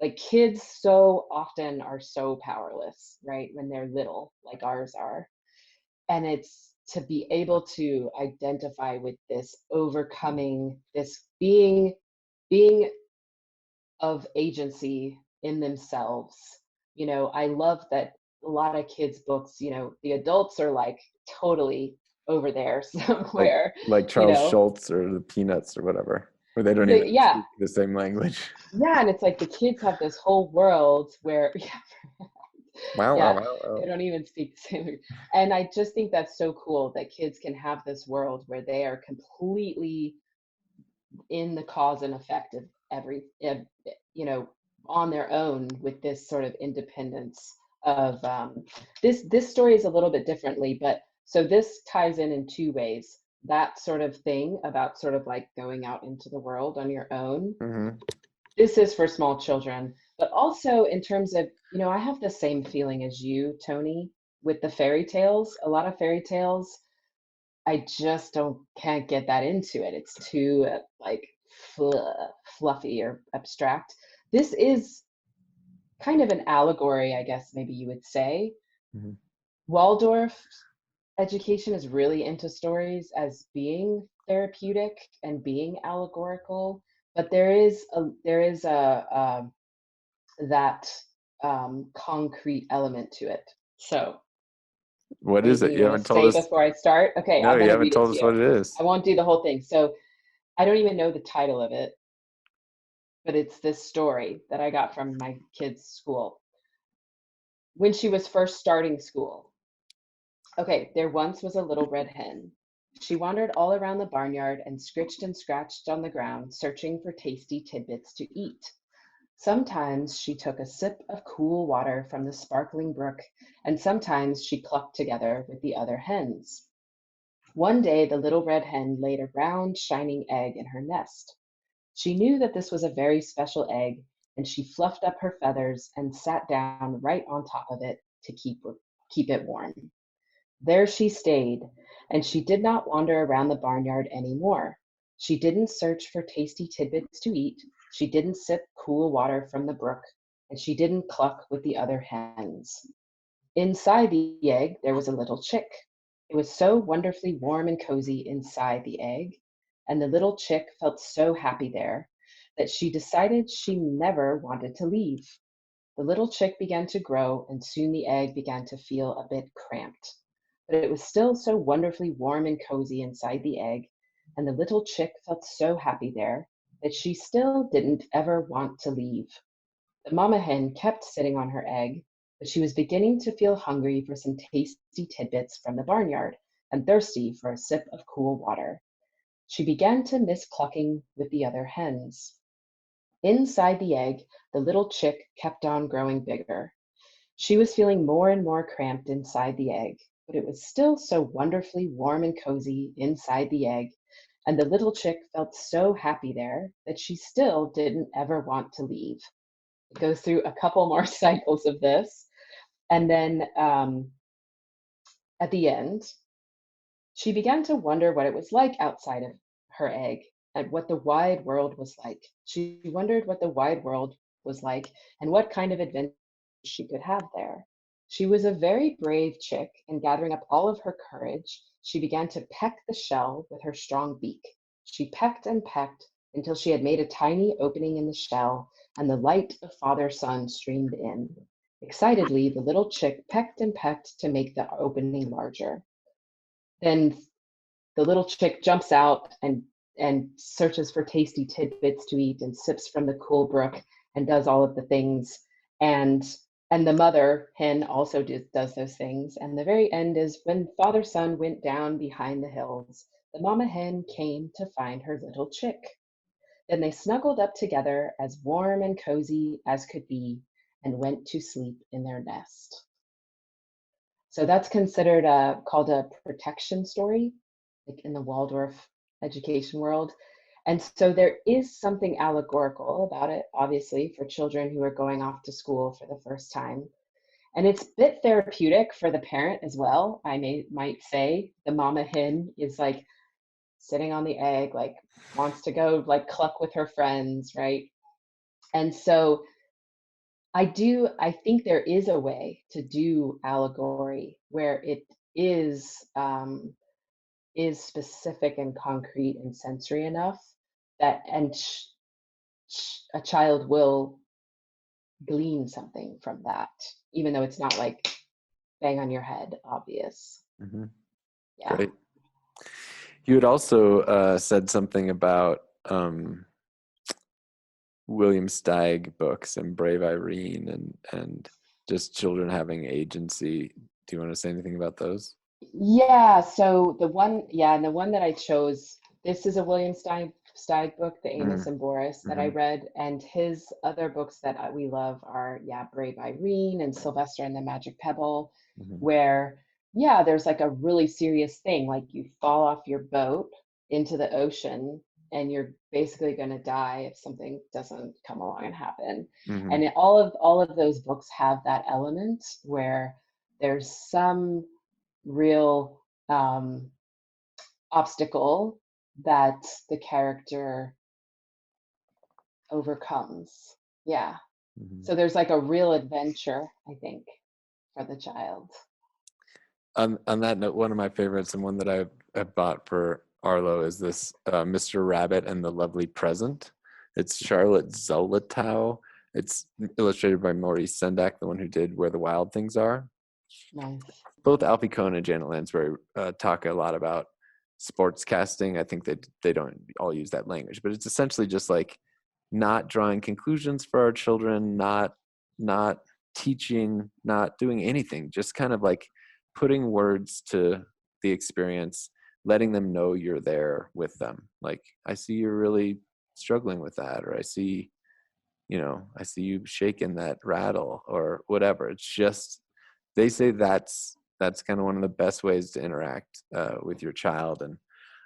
Like kids so often are so powerless, right? When they're little, like ours are. And it's to be able to identify with this overcoming, this being of agency in themselves. I love that a lot of kids' books, the adults are like totally over there like somewhere, like you Charles know. Schultz or the Peanuts or whatever, where they don't even Yeah, speak the same language. yeah, and it's like the kids have this whole world where, yeah, Wow, wow, yeah, wow, wow. they don't even speak the same language. And I just think that's so cool that kids can have this world where they are completely in the cause and effect of you know, on their own with this sort of independence of this story is a little bit differently, but so this ties in two ways. That sort of thing about sort of like going out into the world on your own. Hmm. This is for small children, but also in terms of, I have the same feeling as you, Tony, with the fairy tales. A lot of fairy tales, I just can't get that into it. It's too like fluffy or abstract. This is kind of an allegory, I guess maybe you would say. Hmm. Waldorf education is really into stories as being therapeutic and being allegorical, but there is a that concrete element to it. So What is anything it? you You want to haven't told say us. before I start? Okay, No, I'm you going to haven't read it told to us you. what it is. I won't do the whole thing. So I don't even know the title of it, but it's this story that I got from my kid's school when she was first starting school. Okay, there once was a little red hen. She wandered all around the barnyard and scritched and scratched on the ground, searching for tasty tidbits to eat. Sometimes she took a sip of cool water from the sparkling brook, and sometimes she clucked together with the other hens. One day the little red hen laid a round, shining egg in her nest. She knew that this was a very special egg, and she fluffed up her feathers and sat down right on top of it to keep it warm. There she stayed, and she did not wander around the barnyard any more. She didn't search for tasty tidbits to eat, she didn't sip cool water from the brook, and she didn't cluck with the other hens. Inside the egg there was a little chick. It was so wonderfully warm and cozy inside the egg, and the little chick felt so happy there that she decided she never wanted to leave. The little chick began to grow, and soon the egg began to feel a bit cramped. But it was still so wonderfully warm and cozy inside the egg, and the little chick felt so happy there that she still didn't ever want to leave. The mama hen kept sitting on her egg, but she was beginning to feel hungry for some tasty tidbits from the barnyard and thirsty for a sip of cool water. She began to miss clucking with the other hens. Inside the egg, the little chick kept on growing bigger. She was feeling more and more cramped inside the egg, but it was still so wonderfully warm and cozy inside the egg, and the little chick felt so happy there that she still didn't ever want to leave. It goes through a couple more cycles of this, and then at the end, she began to wonder what it was like outside of her egg and what the wide world was like. She wondered what the wide world was like and what kind of adventure she could have there. She was a very brave chick, and gathering up all of her courage, she began to peck the shell with her strong beak. She pecked and pecked until she had made a tiny opening in the shell, and the light of Father Sun streamed in. Excitedly, the little chick pecked and pecked to make the opening larger. Then the little chick jumps out and searches for tasty tidbits to eat and sips from the cool brook and does all of the things. And the mother hen also does those things. And the very end is when Father Sun went down behind the hills, the mama hen came to find her little chick. Then they snuggled up together as warm and cozy as could be and went to sleep in their nest. So that's considered called a protection story, like in the Waldorf education world. And so there is something allegorical about it, obviously, for children who are going off to school for the first time. And it's a bit therapeutic for the parent as well. Might say the mama hen is like sitting on the egg, like wants to go like cluck with her friends, right? And so I think there is a way to do allegory where it is specific and concrete and sensory enough that a child will glean something from that, even though it's not like bang on your head obvious. Mm-hmm. Yeah. Great. You had also said something about William Steig books and Brave Irene and just children having agency. Do you want to say anything about those? Yeah, so and the one that I chose, this is a William Steig book, The Amos and Boris, that I Mm-hmm. read, and his other books that we love are, Brave Irene and Sylvester and the Magic Pebble, Mm-hmm. where, there's like a really serious thing, like you fall off your boat into the ocean and you're basically going to die if something doesn't come along and happen. Mm-hmm. And all of those books have that element where there's some real obstacle that the character overcomes. Yeah. Mm-hmm. So there's like a real adventure, I think, for the child. On that note, one of my favorites and one that I bought for Arlo is this Mr. Rabbit and the Lovely Present. It's Charlotte Zolotow. It's illustrated by Maurice Sendak, the one who did Where the Wild Things Are. Nice. Both Alfie Kohn and Janet Lansbury talk a lot about sports casting. I think that they don't all use that language, but it's essentially just like not drawing conclusions for our children, not teaching, not doing anything, just kind of like putting words to the experience, letting them know you're there with them. Like, I see you're really struggling with that, or I see you shaking that rattle or whatever. It's just, they say that's kind of one of the best ways to interact with your child. And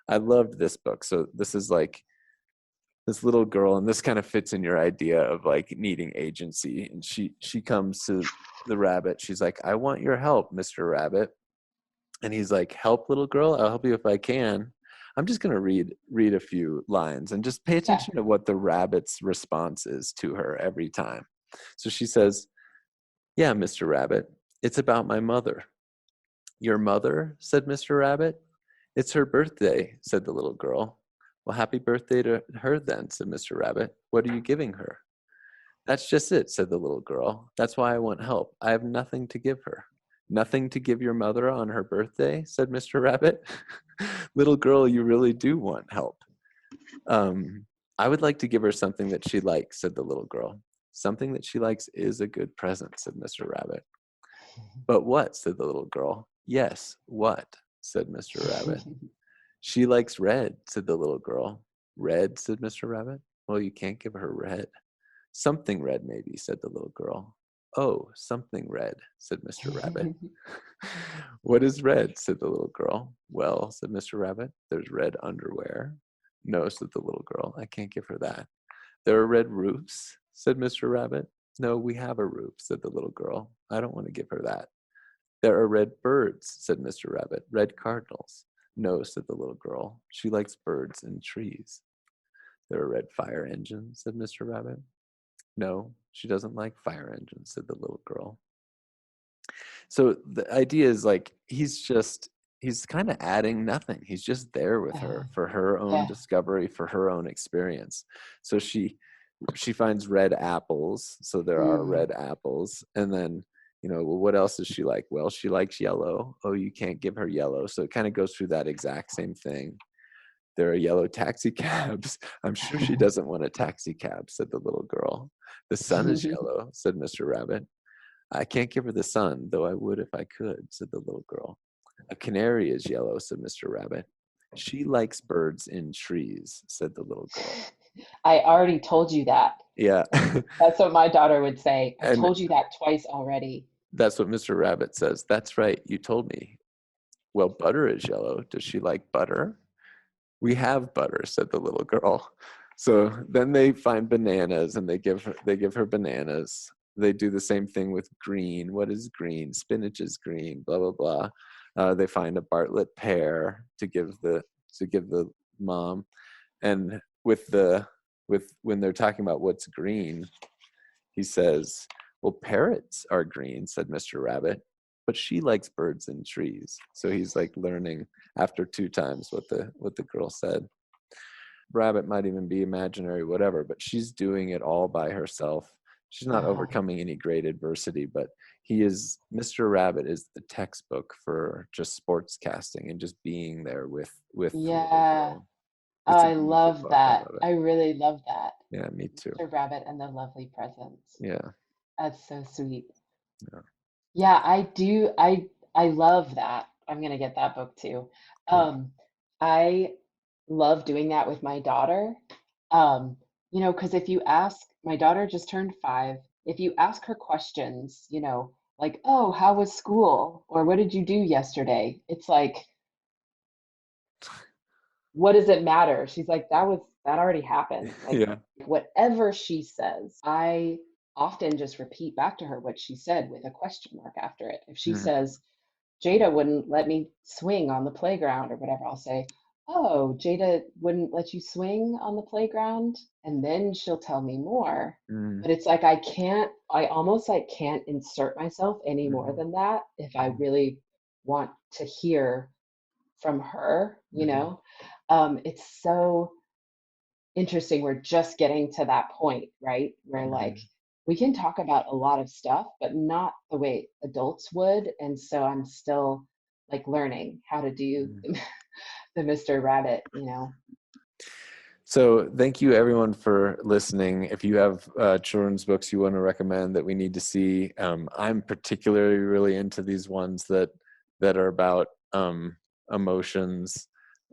I loved this book. So this is like this little girl, and this kind of fits in your idea of like needing agency. And she comes to the rabbit. She's like, I want your help, Mr. Rabbit. And he's like, help, little girl? I'll help you if I can. I'm just going to read a few lines and just pay attention to what the rabbit's response is to her every time. So she says, yeah, Mr. Rabbit, it's about my mother. Your mother? Said Mr. Rabbit. It's her birthday, said the little girl. Well, happy birthday to her then, said Mr. Rabbit. What are you giving her? That's just it, said the little girl. That's why I want help. I have nothing to give her. Nothing to give your mother on her birthday, said Mr. Rabbit. Little girl, you really do want help. I would like to give her something that she likes, said the little girl. Something that she likes is a good present, said Mr. Rabbit. But what, said the little girl. Yes, what, said Mr. Rabbit. She likes red, said the little girl. Red, said Mr. Rabbit. Well, you can't give her red. Something red, maybe, said the little girl. Oh, something red, said Mr. Rabbit. What is red, said the little girl. Well, said Mr. Rabbit, there's red underwear. No, said the little girl, I can't give her that. There are red roofs, said Mr. Rabbit. No, we have a roof, said the little girl. I don't want to give her that. There are red birds, said Mr. Rabbit. Red cardinals. No, said the little girl. She likes birds and trees. There are red fire engines, said Mr. Rabbit. No, she doesn't like fire engines, said the little girl. So the idea is like, he's kind of adding nothing. He's just there with her for her own discovery, for her own experience. So she finds red apples. So there are red apples. And then, well, what else does she like? Well, she likes yellow. Oh, you can't give her yellow. So it kind of goes through that exact same thing. There are yellow taxi cabs. I'm sure she doesn't want a taxi cab, said the little girl. The sun is yellow, said Mr. Rabbit. I can't give her the sun, though I would if I could, said the little girl. A canary is yellow, said Mr. Rabbit. She likes birds in trees, said the little girl. I already told you that. Yeah. That's what my daughter would say. I And told you that twice already. that's what Mr. Rabbit says. That's right, you told me. Well, butter is yellow. Does she like butter? We have butter, said the little girl. So then they find bananas and they give her bananas. they do the same thing with green. What is green? Spinach is green, blah, blah, blah. They find a Bartlett pear to give the mom. And when they're talking about what's green, he says, well, parrots are green, said Mr. Rabbit, but she likes birds and trees. So he's like learning after 2 times what the girl said. Rabbit might even be imaginary, whatever, but she's doing it all by herself. She's not overcoming any great adversity, but Mr. Rabbit is the textbook for just sports casting and just being there with the little girl. I love that. I really love that. Yeah, me too. Mr. Rabbit and the Lovely Presents. Yeah. That's so sweet. Yeah. Yeah, I do. I love that. I'm gonna get that book too. I love doing that with my daughter. Because if you ask, my daughter just turned 5. If you ask her questions, like, oh, how was school? Or what did you do yesterday? It's like, what does it matter? She's like, that already happened. Like, Yeah. whatever she says, I often just repeat back to her what she said with a question mark after it. If she says, Jada wouldn't let me swing on the playground or whatever, I'll say, oh, Jada wouldn't let you swing on the playground. And then she'll tell me more. But it's like, I almost like can't insert myself any more than that if I really want to hear from her, it's so interesting. We're just getting to that point, right? Where like we can talk about a lot of stuff, but not the way adults would. And so I'm still like learning how to do the Mr. Rabbit, So thank you everyone for listening. If you have children's books you want to recommend that we need to see, I'm particularly really into these ones that are about emotions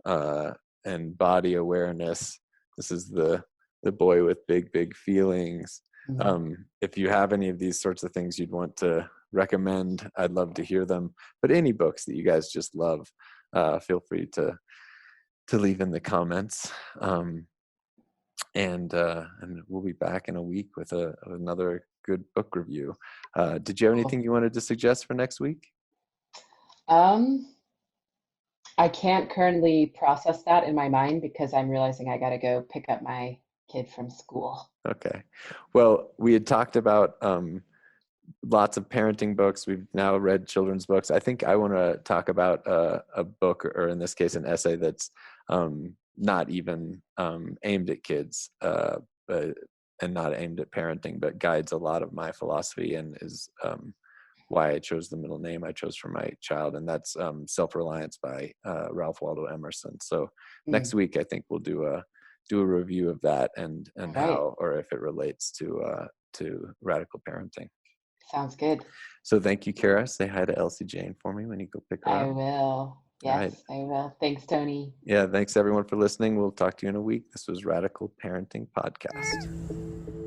and body awareness. This is the boy with big feelings. If you have any of these sorts of things you'd want to recommend, I'd love to hear them. But any books that you guys just love, feel free to leave in the comments. And we'll be back in a week with another good book review. Did you have anything you wanted to suggest for next week? I can't currently process that in my mind because I'm realizing I got to go pick up my kid from school. Okay. Well, we had talked about lots of parenting books. We've now read children's books. I think I want to talk about a book, or in this case, an essay that's not even aimed at kids and not aimed at parenting, but guides a lot of my philosophy and is why I chose the middle name I chose for my child, and that's Self-Reliance by Ralph Waldo Emerson. So next week, I think we'll do a review of that and how, or if it relates to radical parenting. Sounds good. So thank you, Kara. Say hi to Elsie Jane for me when you go pick her up. I will. Yes, I will. Thanks, Tony. Yeah, thanks everyone for listening. We'll talk to you in a week. This was Radical Parenting Podcast.